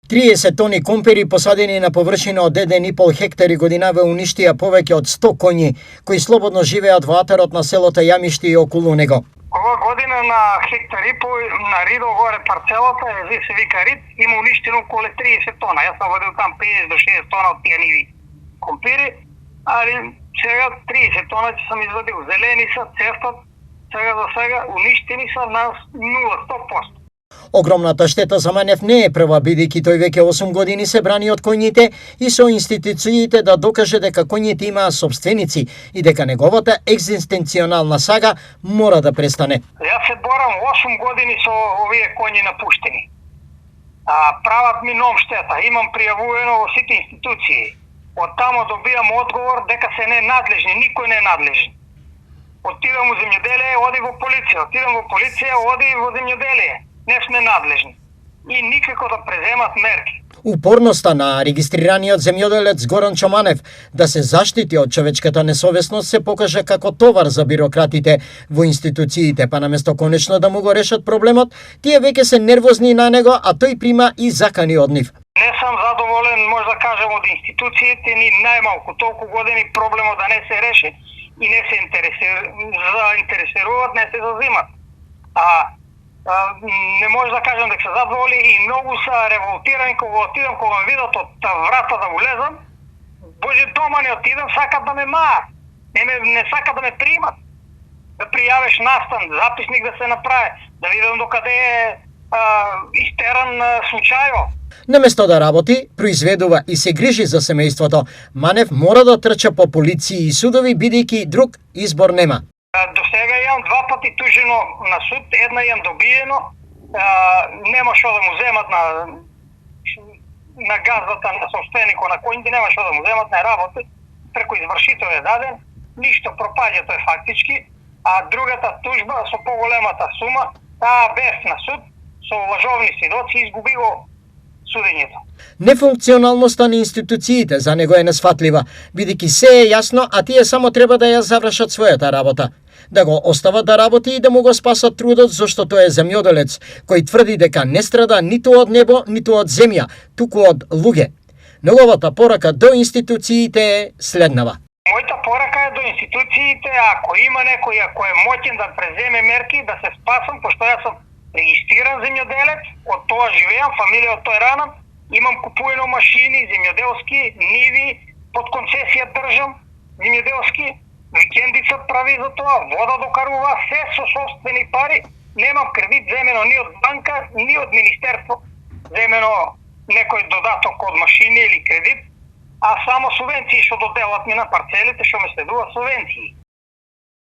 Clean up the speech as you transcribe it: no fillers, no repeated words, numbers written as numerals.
30 тони компери посадени на површина од 1,5 хектари годинава уништија повеќе од 100 коњи кои слободно живеат во атарот на селото Јамишти и околу него. Ова година на хектар и по на Ридо горе парцелата се вика Рид, има уништено околу 30 тона. Јас съм водил там 50 до 60 тона од тие ниви компири, али сега 30 тона ќе сам извадил. Зелени са, цефтат, сега за сега уништени са на 0-100%. Огромната штета за Манев не е прва, бидејќи тој веќе 8 години се брани од коњите и со институциите да докаже дека коњите имаат собственици и дека неговата екзистенционална сага мора да престане. Јас се борам 8 години со овие коњи напуштени. Прават ми ном штета, имам пријавувано во сите институции. Од тамо добијам одговор дека се ненадлежни, никој не е надлежен. Отидам во земјоделие, оди во полиција, отидам во полиција, оди во земјоделие. Не сме надлежни и никако да преземат мерки. Упорноста на регистрираниот земјоделец Горан Чоманев да се заштити од човечката несовесност се покажа како товар за бирократите во институциите, па наместо конечно да му го решат проблемот, тие веќе се нервозни на него, а тој прима и закани од нив. Не сум задоволен, може да кажем, од институциите, ни најмалку толку години проблемот да не се реши и не се заинтересируваат, не се зазимат. Не може да кажам дека се задоволи и многу са револтирани кога отидам, кога ме видат од врата да влезам. Боже, дома не отидам, сакат да ме маат. Не сакат да ме примат. Да пријавиш настан, записник да се направи, да видам докаде е истеран случајо. Наместо да работи, произведува и се грижи за семејството, Манев мора да трча по полиции и судови, бидејќи друг избор нема. До сега имам 2 пати тужено на суд, една имам добиено, нема шо да му земат на газдата, на собственикот на коњите, нема шо да му земат, не работи, преку извршител е даден, ништо пропаѓа тој фактички, а другата тужба со поголемата сума, таа без на суд, со лажовни свидоци, изгуби го судењето. Нефункционалноста на институциите за него е несфатлива, бидејќи се е јасно, а тие само треба да ја завршат својата работа. Да го остават да работи и да му го спасат трудот, зашто тој е земјоделец, кој тврди дека не страда ниту од небо, ниту од земја, туку од луѓе. Неговата порака до институциите е следнава. Мојата порака е до институциите, ако има некој ако е моќен да преземе мерки, да се спасам, пошто јас сум регистриран земјоделец, од тоа живеам, фамилија од тој ранам, имам купуено машини, земјоделски, ниви, под концесија држам, земјоделски, викендица прави за тоа, вода докарува, се со собствени пари, немам кредит земено ни од банка, ни од министерство, земено некој додаток од машини или кредит, а само субвенции што доделат ми на парцелите, што ме следува субвенции.